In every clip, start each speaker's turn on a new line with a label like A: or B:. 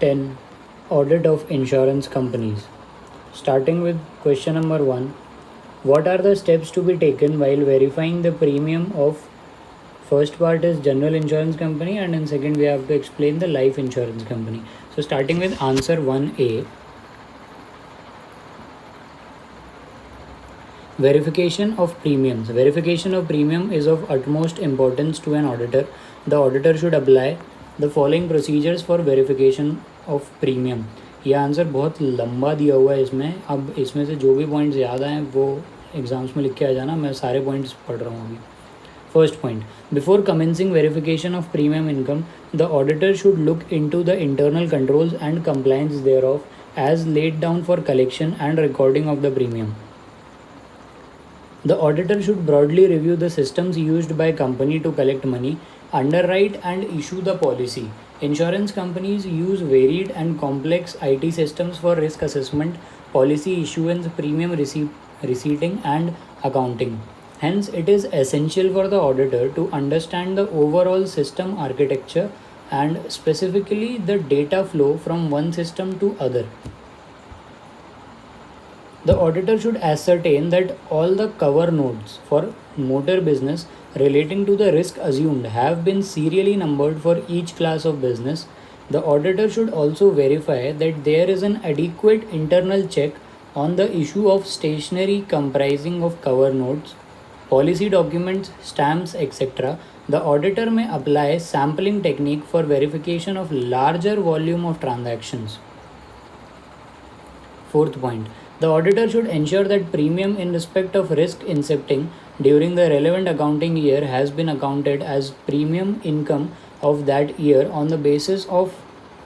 A: 10 Audit of insurance companies. Starting with question number 1. What are the steps to be taken while verifying the premium of first part is general insurance company, and in second we have to explain the life insurance company. So starting with answer 1A. Verification of premiums. Verification of premium is of utmost importance to an auditor. The auditor should apply the following procedures for verification of premium. यह answer बहुत लंबा दिया हुआ है इसमें. अब इसमें से जो भी पॉइंट्स याद आए वो एग्जाम्स में लिख के आ जाना. मैं सारे पॉइंट्स पढ़ रहा हूँ अभी. First point, before commencing verification of premium income, the auditor should look into the internal controls and compliance thereof as laid down for collection and recording of the premium. The auditor should broadly review the systems used by company to collect money, underwrite and issue the policy. Insurance companies use varied and complex IT systems for risk assessment, policy issuance, premium receipting and accounting. Hence, it is essential for the auditor to understand the overall system architecture and specifically the data flow from one system to other. The auditor should ascertain that all the cover notes for motor business relating to the risk assumed have been serially numbered for each class of business. The auditor should also verify that there is an adequate internal check on the issue of stationery comprising of cover notes, policy documents, stamps, etc. The auditor may apply sampling technique for verification of larger volume of transactions. Fourth point, the auditor should ensure that premium in respect of risk incepting during the relevant accounting year has been accounted as premium income of that year on the basis of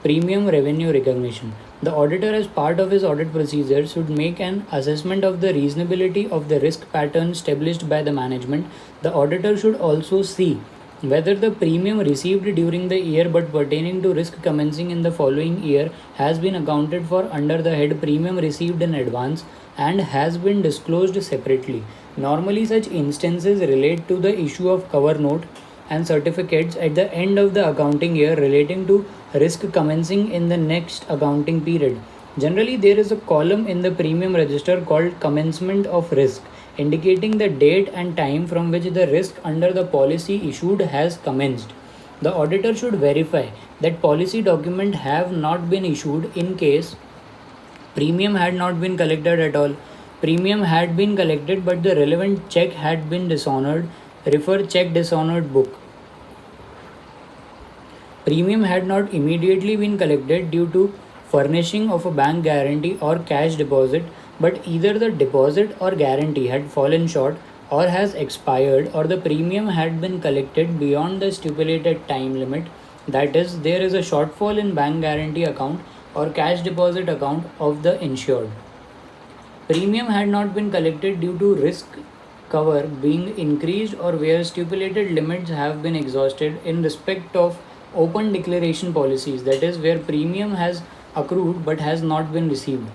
A: premium revenue recognition. The auditor, as part of his audit procedure, should make an assessment of the reasonability of the risk pattern established by the management. The auditor should also see whether the premium received during the year but pertaining to risk commencing in the following year has been accounted for under the head premium received in advance and has been disclosed separately. Normally, such instances relate to the issue of cover note and certificates at the end of the accounting year relating to risk commencing in the next accounting period. Generally, there is a column in the premium register called commencement of risk, indicating the date and time from which the risk under the policy issued has commenced. The auditor should verify that policy documents have not been issued in case premium had not been collected at all. Premium had been collected but the relevant check had been dishonored. Refer check dishonored book. Premium had not immediately been collected due to furnishing of a bank guarantee or cash deposit, but either the deposit or guarantee had fallen short or has expired, or the premium had been collected beyond the stipulated time limit. That is, there is a shortfall in bank guarantee account or cash deposit account of the insured. Premium had not been collected due to risk cover being increased or where stipulated limits have been exhausted in respect of open declaration policies, that is, where premium has accrued but has not been received,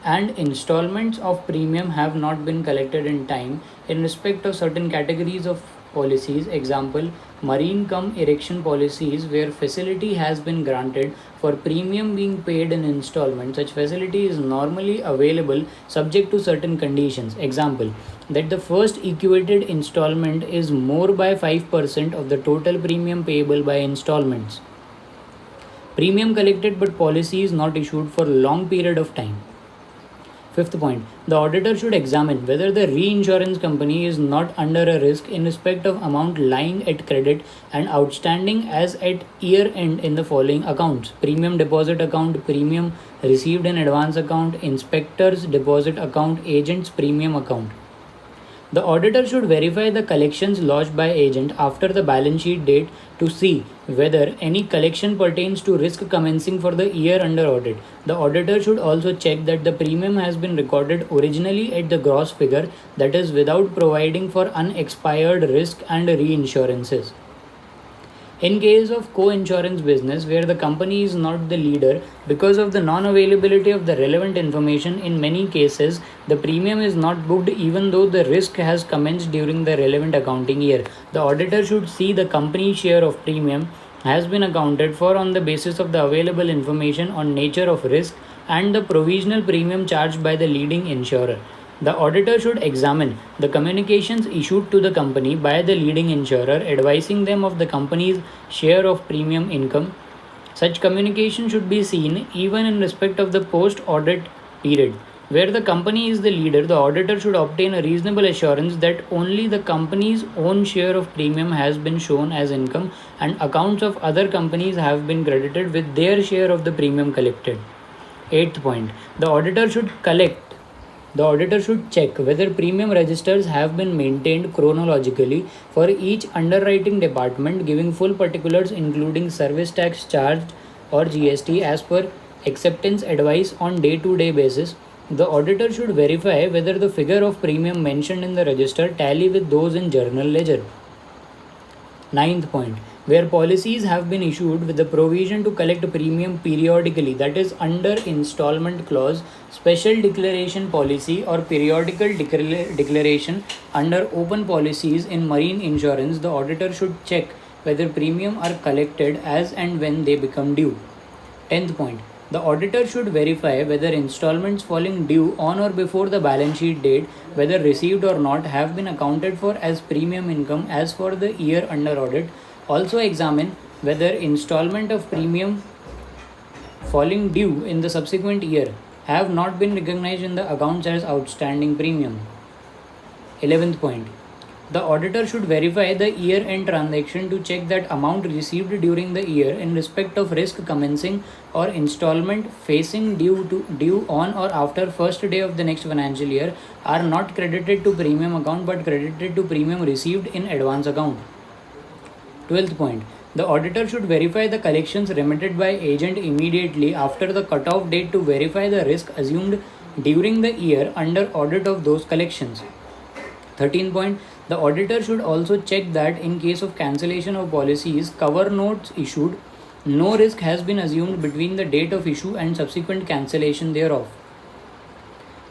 A: and installments of premium have not been collected in time in respect of certain categories of policies. Example, marine cum erection policies where facility has been granted for premium being paid in installment. Such facility is normally available subject to certain conditions. Example, that the first equated installment is more by 5% of the total premium payable by installments. Premium collected but policy is not issued for long period of time. Fifth point, the auditor should examine whether the reinsurance company is not under a risk in respect of amount lying at credit and outstanding as at year end in the following accounts: premium deposit account, premium received in advance account, inspector's deposit account, agent's premium account. The auditor should verify the collections lodged by agent after the balance sheet date to see whether any collection pertains to risk commencing for the year under audit. The auditor should also check that the premium has been recorded originally at the gross figure, that is, without providing for unexpired risk and reinsurances. In case of co-insurance business where the company is not the leader because of the non-availability of the relevant information, in many cases the premium is not booked even though the risk has commenced during the relevant accounting year. The auditor should see the company share of premium has been accounted for on the basis of the available information on nature of risk and the provisional premium charged by the leading insurer. The auditor should examine the communications issued to the company by the leading insurer advising them of the company's share of premium income. Such communication should be seen even in respect of the post audit period. Where the company is the leader, the auditor should obtain a reasonable assurance that only the company's own share of premium has been shown as income and accounts of other companies have been credited with their share of the premium collected. Eighth point, the auditor should check whether premium registers have been maintained chronologically for each underwriting department, giving full particulars including service tax charged or GST as per acceptance advice on day-to-day basis. The auditor should verify whether the figure of premium mentioned in the register tally with those in journal ledger. Ninth point, where policies have been issued with the provision to collect premium periodically, that is under installment clause, special declaration policy or periodical declaration under open policies in marine insurance, the auditor should check whether premium are collected as and when they become due. 10th point, the auditor should verify whether installments falling due on or before the balance sheet date, whether received or not, have been accounted for as premium income as for the year under audit. Also examine whether installment of premium falling due in the subsequent year have not been recognized in the accounts as outstanding premium. 11th point, the auditor should verify the year-end transaction to check that amount received during the year in respect of risk commencing or installment facing due on or after first day of the next financial year are not credited to premium account but credited to premium received in advance account. 12th point, the auditor should verify the collections remitted by agent immediately after the cutoff date to verify the risk assumed during the year under audit of those collections. 13 point, the auditor should also check that in case of cancellation of policies cover notes issued, no risk has been assumed between the date of issue and subsequent cancellation thereof.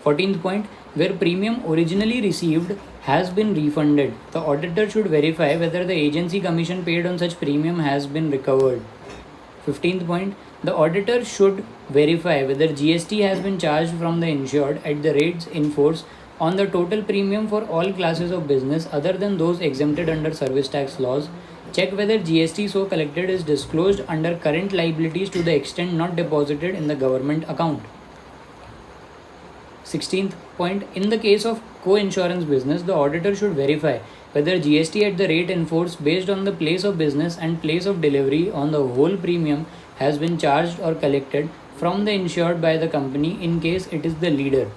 A: 14th point, where premium originally received has been refunded, the auditor should verify whether the agency commission paid on such premium has been recovered. 15th point, the auditor should verify whether GST has been charged from the insured at the rates in force on the total premium for all classes of business other than those exempted under service tax laws. Check whether GST so collected is disclosed under current liabilities to the extent not deposited in the government account. 16th point, in the case of co-insurance business, the auditor should verify whether GST at the rate enforced based on the place of business and place of delivery on the whole premium has been charged or collected from the insured by the company in case it is the leader.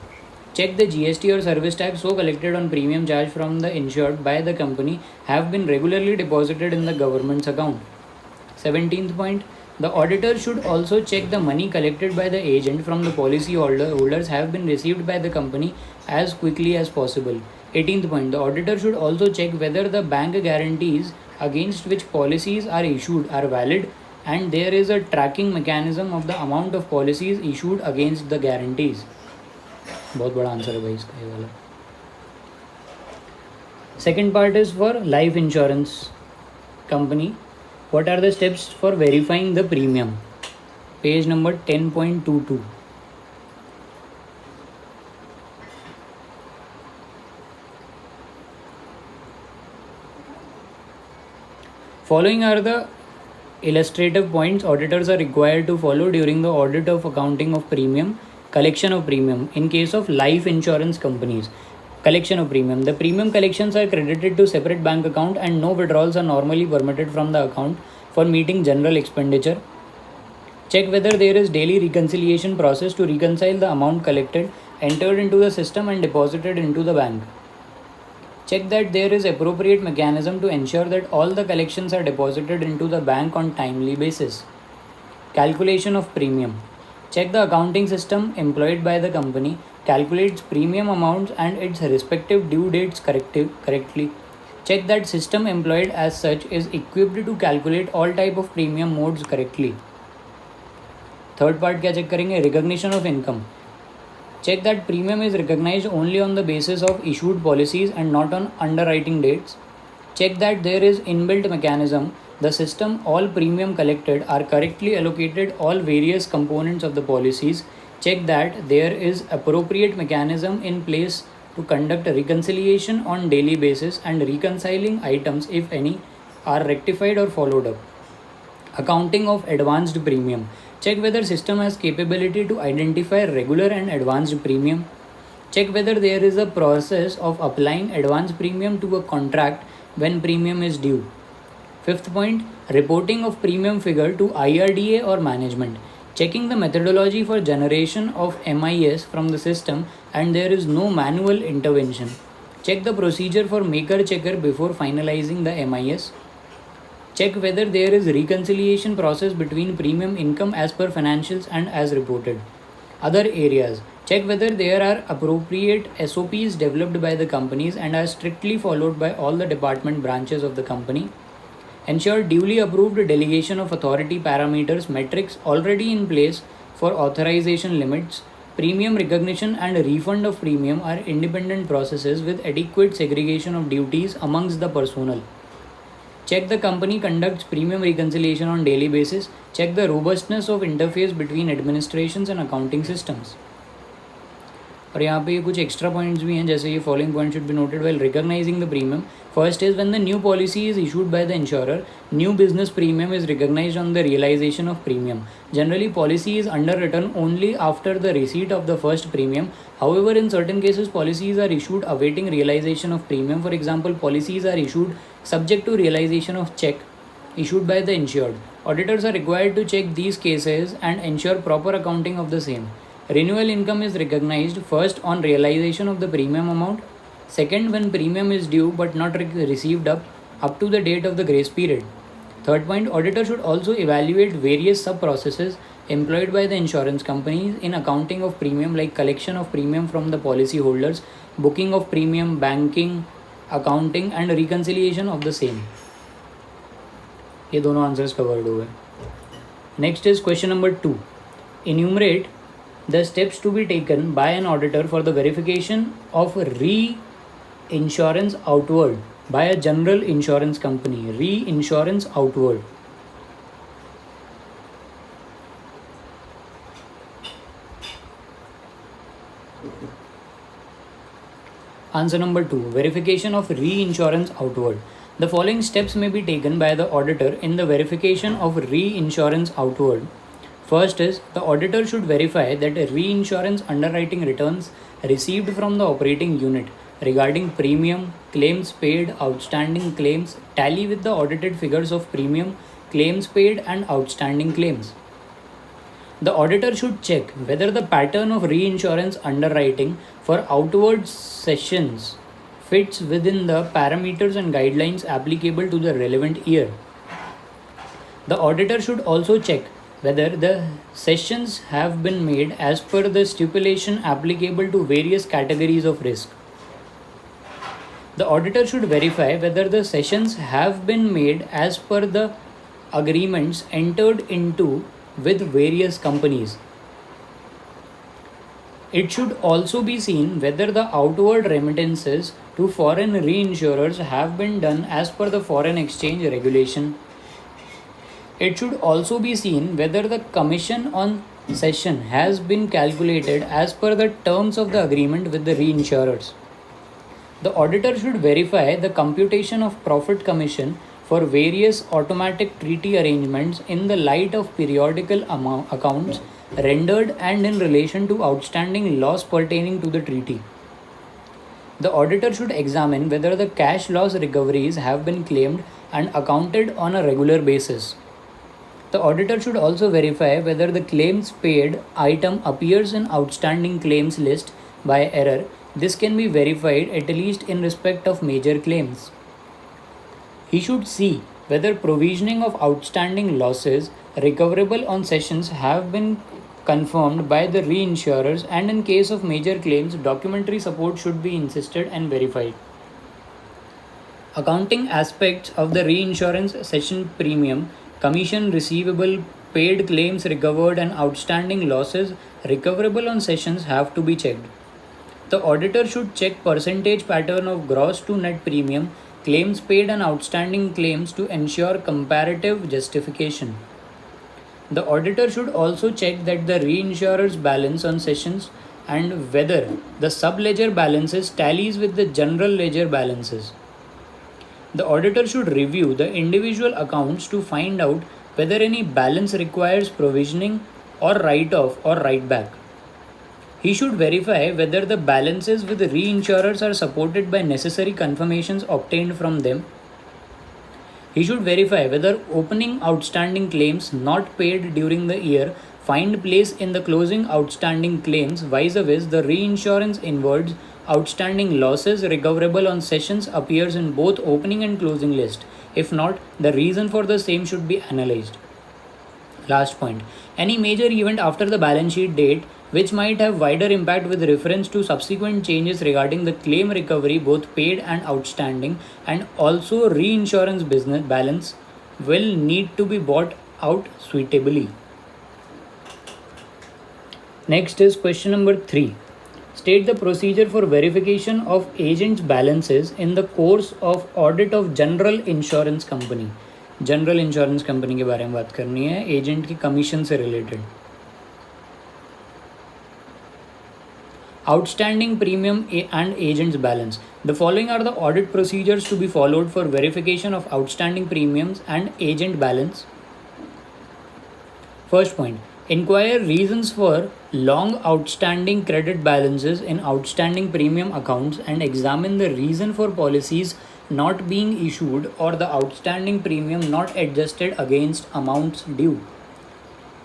A: Check the GST or service tax so collected on premium charged from the insured by the company have been regularly deposited in the government's account. 17th point, the auditor should also check the money collected by the agent from the policy holders have been received by the company as quickly as possible. 18th point, the auditor should also check whether the bank guarantees against which policies are issued are valid and there is a tracking mechanism of the amount of policies issued against the guarantees. बहुत बड़ा answer है भाई इसका ये वाला. Second part is for life insurance company. What are the steps for verifying the premium? Page number 10.22. Following are the illustrative points auditors are required to follow during the audit of accounting of premium, collection of premium. In case of life insurance companies, collection of premium. The premium collections are credited to separate bank account and no withdrawals are normally permitted from the account for meeting general expenditure. Check whether there is daily reconciliation process to reconcile the amount collected, entered into the system and deposited into the bank. Check that there is appropriate mechanism to ensure that all the collections are deposited into the bank on timely basis. Calculation of premium. Check the accounting system employed by the company calculates premium amounts and its respective due dates correctly. Check that system employed as such is equipped to calculate all type of premium modes correctly. Third part क्या check करेंगे? Recognition of income. Check that premium is recognized only on the basis of issued policies and not on underwriting dates. Check that there is inbuilt mechanism The system all premium collected are correctly allocated all various components of the policies. Check that there is appropriate mechanism in place to conduct reconciliation on daily basis and reconciling items if any are rectified or followed up. Accounting of advanced premium. Check whether system has capability to identify regular and advanced premium. Check whether there is a process of applying advanced premium to a contract when premium is due. Fifth point, reporting of premium figure to IRDA or management. Checking the methodology for generation of MIS from the system and there is no manual intervention. Check the procedure for maker checker before finalizing the MIS. Check whether there is reconciliation process between premium income as per financials and as reported. Other areas. Check whether there are appropriate SOPs developed by the companies and are strictly followed by all the department branches of the company. Ensure duly approved delegation of authority parameters metrics already in place for authorization limits. Premium recognition and refund of premium are independent processes with adequate segregation of duties amongst the personnel. Check the company conducts premium reconciliation on daily basis. Check the robustness of interface between administrations and accounting systems. और यहाँ पे कुछ extra points भी हैं, जैसे ये following point should be noted while recognising the premium. First is when the new policy is issued by the insurer, new business premium is recognised on the realisation of premium. Generally policy is under return only after the receipt of the first premium. However, in certain cases, policies are issued awaiting realization of premium. For example, policies are issued subject to realization of check issued by the insured. Auditors are required to check these cases and ensure proper accounting of the same. Renewal income is recognized first on realization of the premium amount, second when premium is due but not received up to the date of the grace period. Third point, auditor should also evaluate various sub-processes employed by the insurance companies in accounting of premium, like collection of premium from the policy holders, booking of premium, banking, accounting and reconciliation of the same. ये दोनों answers covered हुए. Next is question number 2. Enumerate the steps to be taken by an auditor for the verification of reinsurance outward by a general insurance company. Reinsurance outward. Answer number 2. Verification of reinsurance outward. The following steps may be taken by the auditor in the verification of reinsurance outward. First is, the auditor should verify that reinsurance underwriting returns received from the operating unit regarding premium, claims paid, outstanding claims tally with the audited figures of premium, claims paid and outstanding claims. The auditor should check whether the pattern of reinsurance underwriting for outward cessions fits within the parameters and guidelines applicable to the relevant year. The auditor should also check whether the cessions have been made as per the stipulation applicable to various categories of risk. The auditor should verify whether the cessions have been made as per the agreements entered into with various companies. It should also be seen whether the outward remittances to foreign reinsurers have been done as per the foreign exchange regulation. It should also be seen whether the commission on cession has been calculated as per the terms of the agreement with the reinsurers. The auditor should verify the computation of profit commission for various automatic treaty arrangements in the light of periodical accounts rendered and in relation to outstanding loss pertaining to the treaty. The auditor should examine whether the cash loss recoveries have been claimed and accounted on a regular basis. The auditor should also verify whether the claims paid item appears in outstanding claims list by error. This can be verified at least in respect of major claims. He should see whether provisioning of outstanding losses recoverable on cessions have been confirmed by the reinsurers, and in case of major claims, documentary support should be insisted and verified. Accounting aspects of the reinsurance cession premium, commission receivable, paid claims recovered and outstanding losses recoverable on cessions have to be checked. The auditor should check percentage pattern of gross to net premium, claims paid and outstanding claims to ensure comparative justification. The auditor should also check that the reinsurer's balance on sessions and whether the sub-ledger balances tallies with the general ledger balances. The auditor should review the individual accounts to find out whether any balance requires provisioning or write-off or write-back. He should verify whether the balances with the reinsurers are supported by necessary confirmations obtained from them. He should verify whether opening outstanding claims not paid during the year find place in the closing outstanding claims, vice versa the reinsurance inwards outstanding losses recoverable on sessions appears in both opening and closing list. If not, the reason for the same should be analyzed. Last point. Any major event after the balance sheet date which might have wider impact with reference to subsequent changes regarding the claim recovery both paid and outstanding and also reinsurance business balance will need to be bought out suitably. Next is question number 3. State the procedure for verification of agents' balances in the course of audit of general insurance company. General insurance company के बारे में बात करनी है agent की commission से related. Outstanding premium and agents balance. The following are the audit procedures to be followed for verification of outstanding premiums and agent balance. First point. Inquire reasons for long outstanding credit balances in outstanding premium accounts and examine the reason for policies not being issued or the outstanding premium not adjusted against amounts due.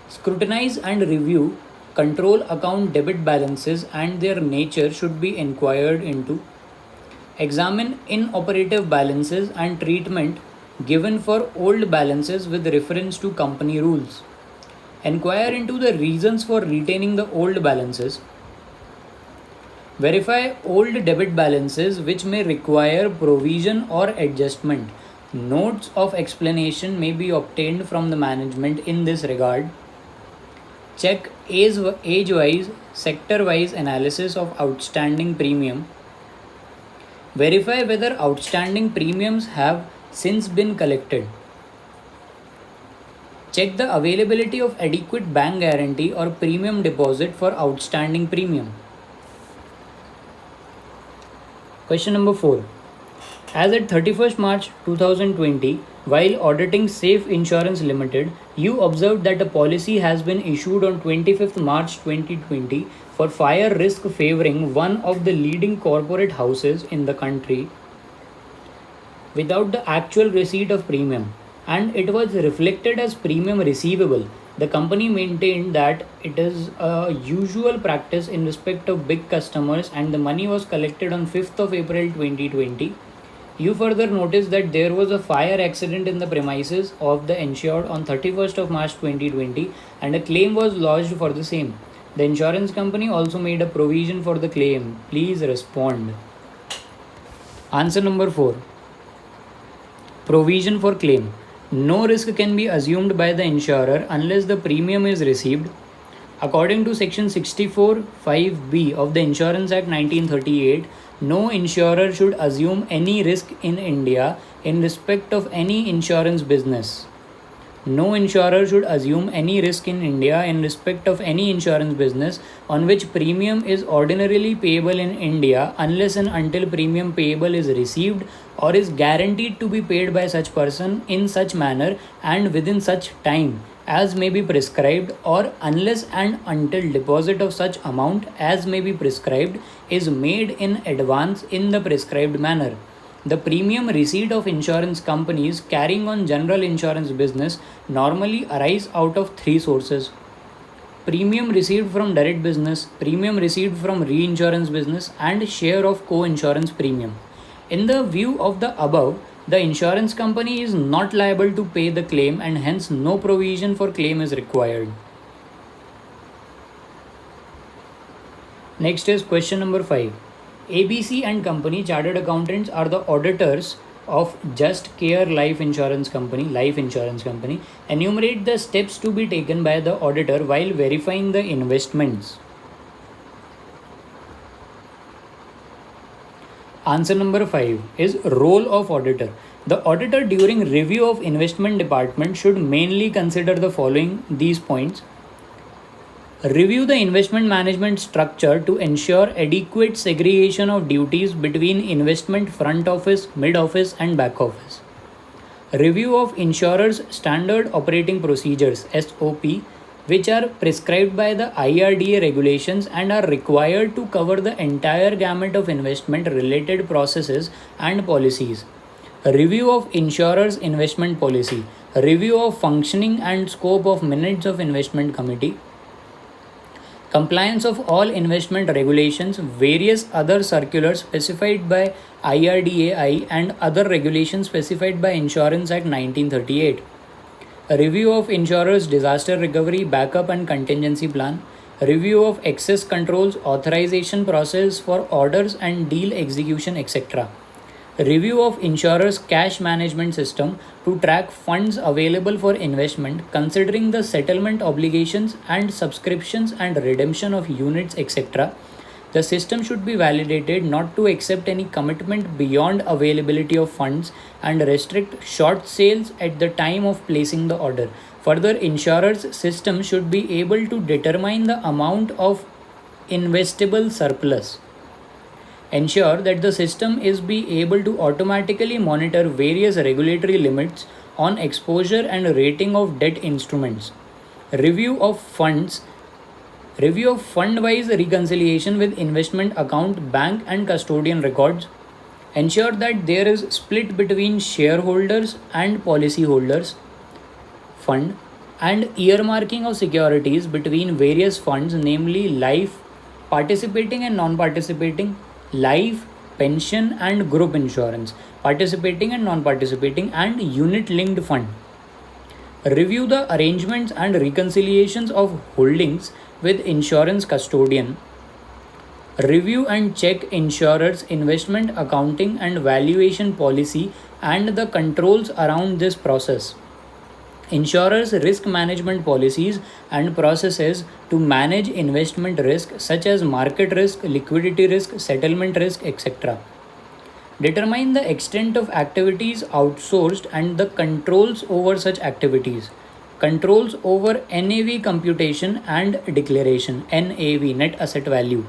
A: Scrutinize and review control account debit balances and their nature should be inquired into. Examine inoperative balances and treatment given for old balances with reference to company rules. Inquire into the reasons for retaining the old balances. Verify old debit balances which may require provision or adjustment. Notes of explanation may be obtained from the management in this regard. Check age-wise, sector-wise analysis of outstanding premium. Verify whether outstanding premiums have since been collected. Check the availability of adequate bank guarantee or premium deposit for outstanding premium. Question number 4. As at 31st March 2020, while auditing Safe Insurance Limited, you observed that a policy has been issued on 25th March 2020 for fire risk favoring one of the leading corporate houses in the country without the actual receipt of premium, and it was reflected as premium receivable. The company maintained that it is a usual practice in respect of big customers and the money was collected on 5th of April 2020. You further notice that there was a fire accident in the premises of the insured on 31st of March 2020 and a claim was lodged for the same. The insurance company also made a provision for the claim. Please respond. Answer number 4. Provision for claim. No risk can be assumed by the insurer unless the premium is received. According to section 64(5)(b) of the Insurance Act 1938, no insurer should assume any risk in India in respect of any insurance business. No insurer should assume any risk in India in respect of any insurance business on which premium is ordinarily payable in India unless and until premium payable is received or is guaranteed to be paid by such person in such manner and within such time as may be prescribed, or unless and until deposit of such amount as may be prescribed is made in advance in the prescribed manner. The premium receipt of insurance companies carrying on general insurance business normally arise out of 3 sources: premium received from direct business, premium received from reinsurance business, and share of co-insurance premium. In the view of the above, the insurance company is not liable to pay the claim and hence no provision for claim is required. Next is question number 5. ABC and Company Chartered Accountants are the auditors of Just Care Life Insurance Company. Enumerate the steps to be taken by the auditor while verifying the investments. Answer number 5 is role of auditor. The auditor during review of investment department should mainly consider the following these points. Review the investment management structure to ensure adequate segregation of duties between investment front office, mid office, and back office. Review of insurers' standard operating procedures (SOP), which are prescribed by the IRDA regulations and are required to cover the entire gamut of investment related processes and policies. Review of insurers' investment policy. Review of functioning and scope of minutes of investment committee. Compliance of all investment regulations, various other circulars specified by IRDAI and other regulations specified by Insurance Act 1938. A review of insurers' disaster recovery, backup and contingency plan. Review of excess controls, authorization process for orders and deal execution, etc. Review of insurers' cash management system to track funds available for investment, considering the settlement obligations and subscriptions and redemption of units, etc. The system should be validated not to accept any commitment beyond availability of funds and restrict short sales at the time of placing the order. Further, insurers' system should be able to determine the amount of investable surplus. Ensure that the system is be able to automatically monitor various regulatory limits on exposure and rating of debt instruments. Review of funds. Review of fund-wise reconciliation with investment account, bank and custodian records. Ensure that there is split between shareholders and policyholders fund and earmarking of securities between various funds, namely life, participating and non-participating, life, pension and group insurance, participating and non-participating, and unit linked fund. Review the arrangements and reconciliations of holdings with insurance custodian. Review and check insurers' investment accounting and valuation policy and the controls around this process. Insurers' risk management policies and processes to manage investment risk such as market risk, liquidity risk, settlement risk, etc. Determine the extent of activities outsourced and the controls over such activities. Controls over NAV computation and declaration, NAV, net asset value.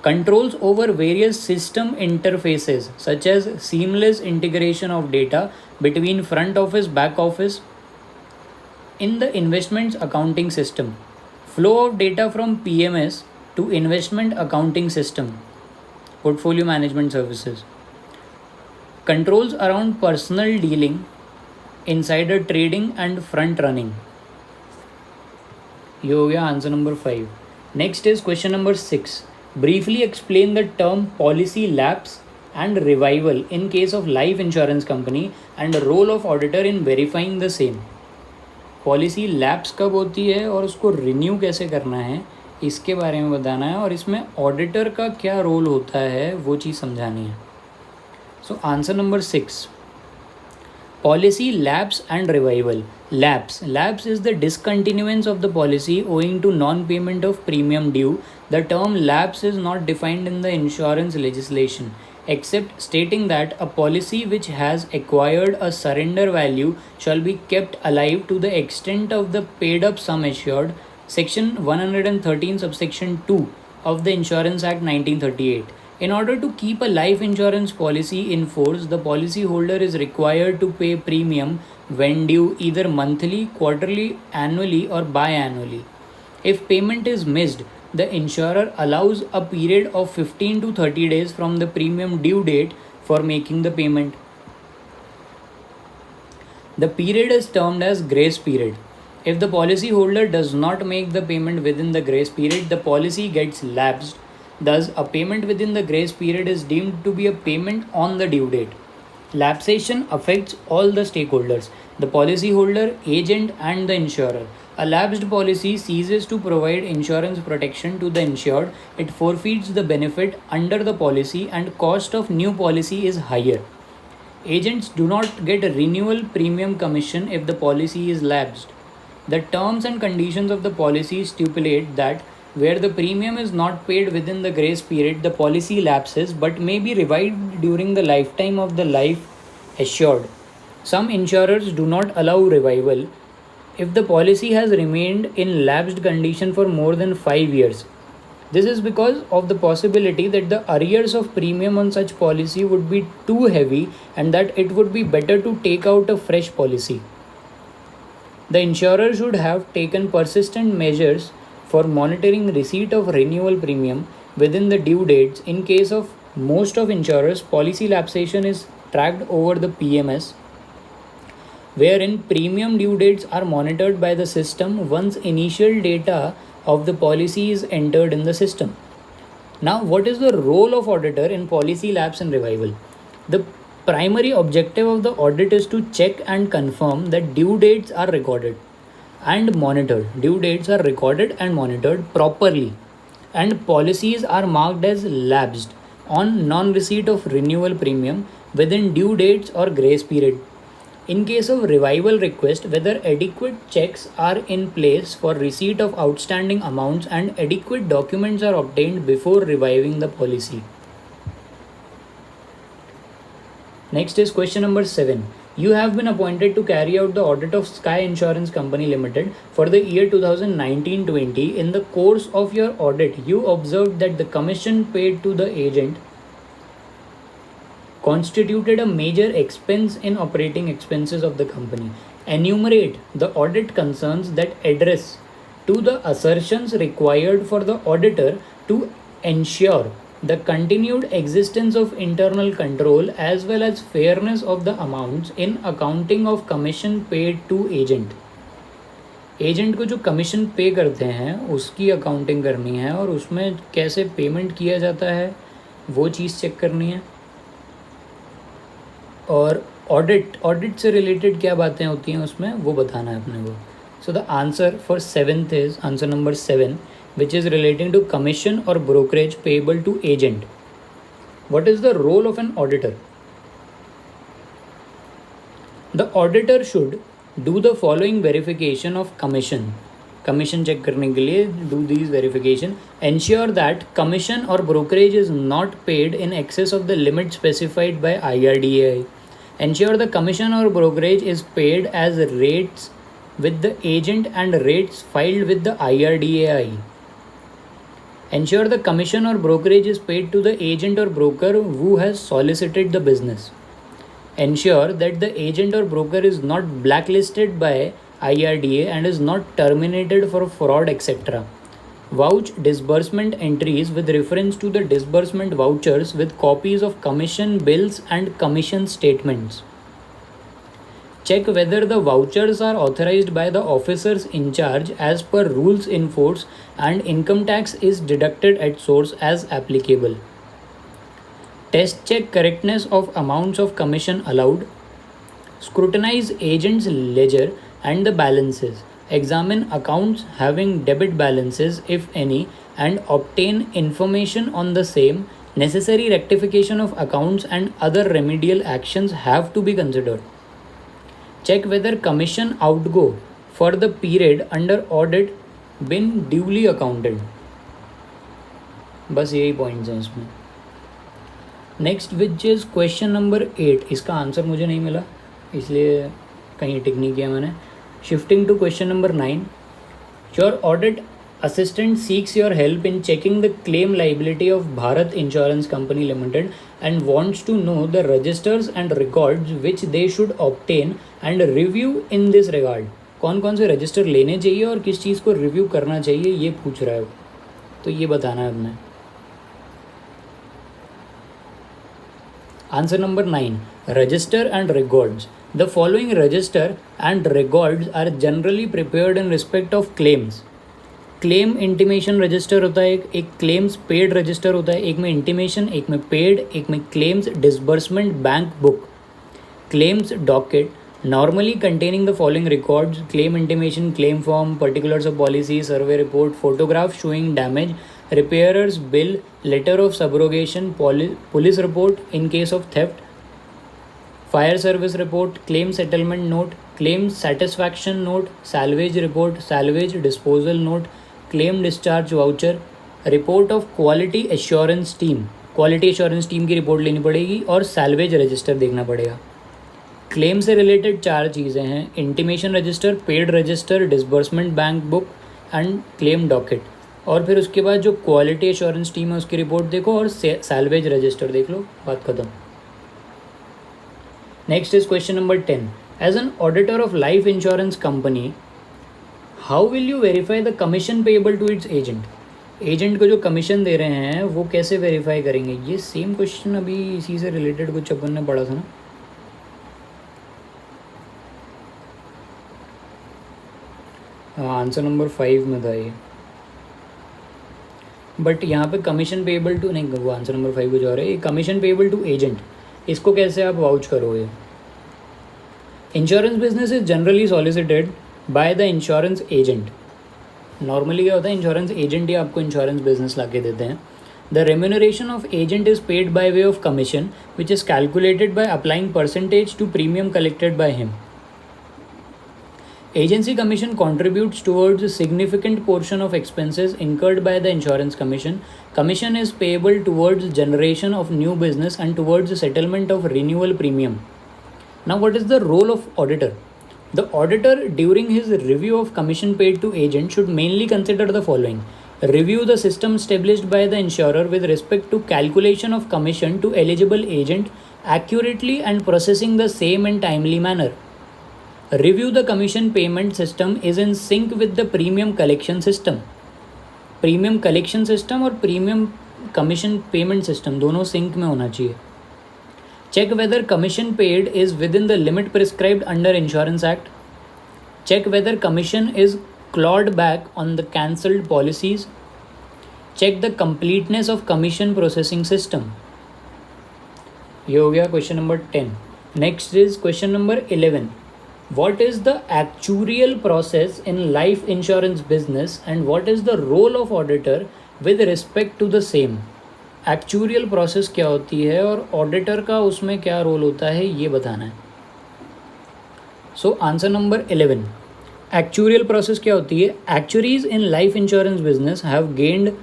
A: Controls over various system interfaces such as seamless integration of data between front office, back office in the investments accounting system. Flow of data from PMS to investment accounting system, portfolio management services. Controls around personal dealing, insider trading and front running. ये हो गया answer number 5. Next is question number 6. Briefly explain the term policy lapse and revival in case of life insurance company and the role of auditor in verifying the same. Policy lapse कब होती है और उसको renew कैसे करना है, इसके बारे में बताना है और इसमें ऑडिटर का क्या रोल होता है वो चीज़ समझानी है. So answer number 6. Policy lapse and revival. Lapse is the discontinuance of the policy owing to non-payment of premium due. The term lapse is not defined in the insurance legislation, except stating that a policy which has acquired a surrender value shall be kept alive to the extent of the paid up sum assured. Section 113 subsection 2 of the Insurance Act 1938. In order to keep a life insurance policy in force, the policyholder is required to pay premium when due either monthly, quarterly, annually, or biannually. If payment is missed, the insurer allows a period of 15 to 30 days from the premium due date for making the payment. The period is termed as grace period. If the policyholder does not make the payment within the grace period, the policy gets lapsed. Thus, a payment within the grace period is deemed to be a payment on the due date. Lapsation affects all the stakeholders, the policyholder, agent, and the insurer. A lapsed policy ceases to provide insurance protection to the insured, it forfeits the benefit under the policy, and cost of new policy is higher. Agents do not get a renewal premium commission if the policy is lapsed. The terms and conditions of the policy stipulate that where the premium is not paid within the grace period, the policy lapses but may be revived during the lifetime of the life assured. Some insurers do not allow revival if the policy has remained in lapsed condition for more than 5 years. This is because of the possibility that the arrears of premium on such policy would be too heavy and that it would be better to take out a fresh policy. The insurer should have taken persistent measures for monitoring receipt of renewal premium within the due dates. In case of most of insurers, policy lapsation is tracked over the PMS, wherein premium due dates are monitored by the system once initial data of the policy is entered in the system. Now, what is the role of auditor in policy lapse and revival? The primary objective of the audit is to check and confirm that due dates are recorded and monitored. Due dates are recorded and monitored properly, and policies are marked as lapsed on non receipt of renewal premium within due dates or grace period. In case of revival request, whether adequate checks are in place for receipt of outstanding amounts and adequate documents are obtained before reviving the policy. Next is question number 7. You have been appointed to carry out the audit of Sky Insurance Company Limited for the year 2019-20. In the course of your audit, you observed that the commission paid to the agent constituted a major expense in operating expenses of the company. Enumerate the audit concerns that address to the assertions required for the auditor to ensure the continued existence of internal control as well as fairness of the amounts in accounting of commission paid to agent. Agent को जो commission पे करते हैं उसकी accounting करनी है और उसमें कैसे पेमेंट किया जाता है वो चीज़ चेक करनी है. और ऑडिट से रिलेटेड क्या बातें होती हैं उसमें वो बताना है अपने को. So the answer for 7th is answer number 7, which is relating to commission or brokerage payable to agent. What is the role of an auditor? The auditor should do the following verification of commission. Commission check करने के लिए do these verification. Ensure that commission or brokerage is not paid in excess of the limit specified by IRDAI. Ensure the commission or brokerage is paid as rates with the agent and rates filed with the IRDAI. Ensure the commission or brokerage is paid to the agent or broker who has solicited the business. Ensure that the agent or broker is not blacklisted by IRDA and is not terminated for fraud, etc. Vouch disbursement entries with reference to the disbursement vouchers with copies of commission bills and commission statements. Check whether the vouchers are authorized by the officers in charge as per rules in force and income tax is deducted at source as applicable. Test check correctness of amounts of commission allowed. Scrutinize agent's ledger and the balances. Examine accounts having debit balances if any and obtain information on the same. Necessary rectification of accounts and other remedial actions have to be considered. Check whether commission outgo for the period under audit been duly accounted. बस यही points हैं इसमें. Next which is question number 8. इसका answer मुझे नहीं मिला इसलिए कहीं टिक नहीं किया मैंने. Shifting to question number 9. Your audit assistant seeks your help in checking the claim liability of Bharat Insurance Company Limited and wants to know the registers and records which they should obtain and review in this regard. कौन कौन से register लेने चाहिए और किस चीज़ को review करना चाहिए ये पूछ रहा है. तो ये बताना है हमने. Answer number 9. Register and records. The following register and records are generally prepared in respect of claims. Claim intimation register होता है, एक क्लेम्स पेड रजिस्टर होता है, एक में इंटीमेशन, एक में पेड, एक में claims disbursement bank book. Claims docket normally containing the following records: claim intimation, claim form, particulars of policy, survey report, photograph showing damage, repairer's bill, letter of subrogation, police report in case of theft, fire service report, claim settlement note, claim satisfaction note, salvage report, salvage disposal note, claim discharge voucher, report of quality assurance team, quality assurance team की report लेनी पड़ेगी, और salvage register देखना पड़ेगा। Claim से related 4 चीज़ें हैं, intimation register, paid register, disbursement bank book and claim docket. और फिर उसके बाद जो क्वालिटी एश्योरेंस टीम है उसकी रिपोर्ट देखो और सैल्वेज रजिस्टर देख लो, बात खत्म। Next is question number 10। As an auditor of life insurance company, how will you verify the commission payable to its agent? Agent को जो कमीशन दे रहे हैं वो कैसे वेरीफाई करेंगे? ये सेम क्वेश्चन अभी इसी से रिलेटेड कुछ अपन ने पढ़ा था ना। हाँ, आंसर नंबर 5 में था ये, बट यहाँ पे कमीशन पेएबल टू नहीं, वो आंसर नंबर 5 कुछ और है। कमीशन पेएबल टू एजेंट, इसको कैसे आप वाउच करोगे? Insurance business is generally solicited by the insurance agent. Normally क्या होता है, इंश्योरेंस एजेंट ही आपको इंश्योरेंस बिजनेस ला के देते हैं। The remuneration of agent is paid by way of commission which is calculated by applying percentage to premium collected by him. Agency commission contributes towards a significant portion of expenses incurred by the insurance commission. Commission is payable towards generation of new business and towards the settlement of renewal premium. Now, what is the role of auditor? The auditor, during his review of commission paid to agent, should mainly consider the following: review the system established by the insurer with respect to calculation of commission to eligible agent accurately and processing the same in timely manner. Review the commission payment system is in sync with the premium collection system. Premium collection system और premium commission payment system दोनों sync में होना चाहिए। Check whether commission paid is within the limit prescribed under insurance act. Check whether commission is clawed back on the cancelled policies. Check the completeness of commission processing system. ये हो गया question number 10। Next is question number 11। What is the actuarial process in life insurance business and what is the role of auditor with respect to the same? Actuarial process क्या होती है और auditor का उसमें क्या रोल होता है, ये बताना है। So answer number 11, actuarial process क्या होती है? Actuaries in life insurance business have gained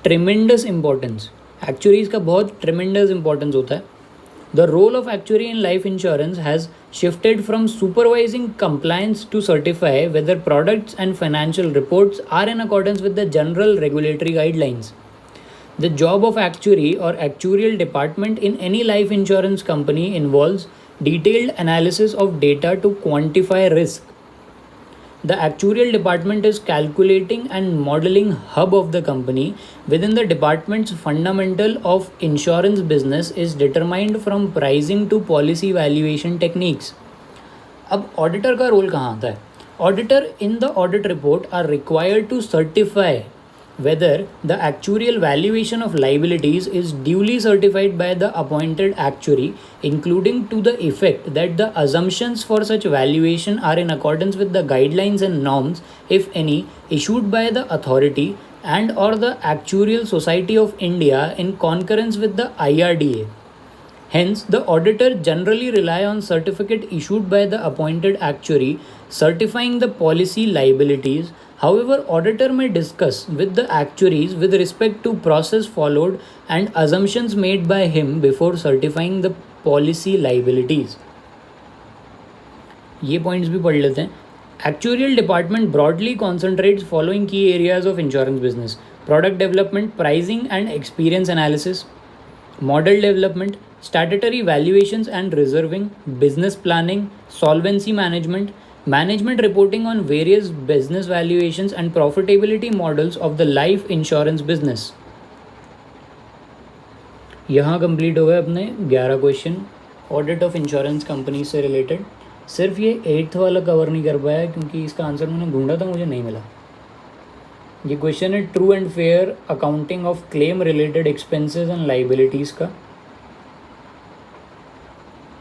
A: tremendous importance. Actuaries का बहुत tremendous importance होता है। The role of actuary in life insurance has shifted from supervising compliance to certify whether products and financial reports are in accordance with the general regulatory guidelines. The job of actuary or actuarial department in any life insurance company involves detailed analysis of data to quantify risk. The actuarial department is calculating and modeling hub of the company. Within the department's fundamental of insurance business is determined from pricing to policy valuation techniques. अब auditor का role कहाँ आता है? Auditor in the audit report are required to certify whether the actuarial valuation of liabilities is duly certified by the appointed actuary, including to the effect that the assumptions for such valuation are in accordance with the guidelines and norms, if any, issued by the authority and or the Actuarial Society of India in concurrence with the IRDA. Hence, the auditor generally rely on certificate issued by the appointed actuary certifying the policy liabilities. However, auditor may discuss with the actuaries with respect to process followed and assumptions made by him before certifying the policy liabilities. ये points भी पढ़ लेते हैं। Actuarial department broadly concentrates following key areas of insurance business: product development, pricing and experience analysis, model development, statutory valuations and reserving, business planning, solvency management, management reporting on various business valuations and profitability models of the life insurance business. यहाँ complete हो गए अपने 11 question audit of insurance company से related. सिर्फ ये 8th वाला cover नहीं कर पाया क्योंकि इसका आंसर मैंने ढूंढा था, मुझे नहीं मिला। ये क्वेश्चन है true and fair accounting of claim related expenses and liabilities का।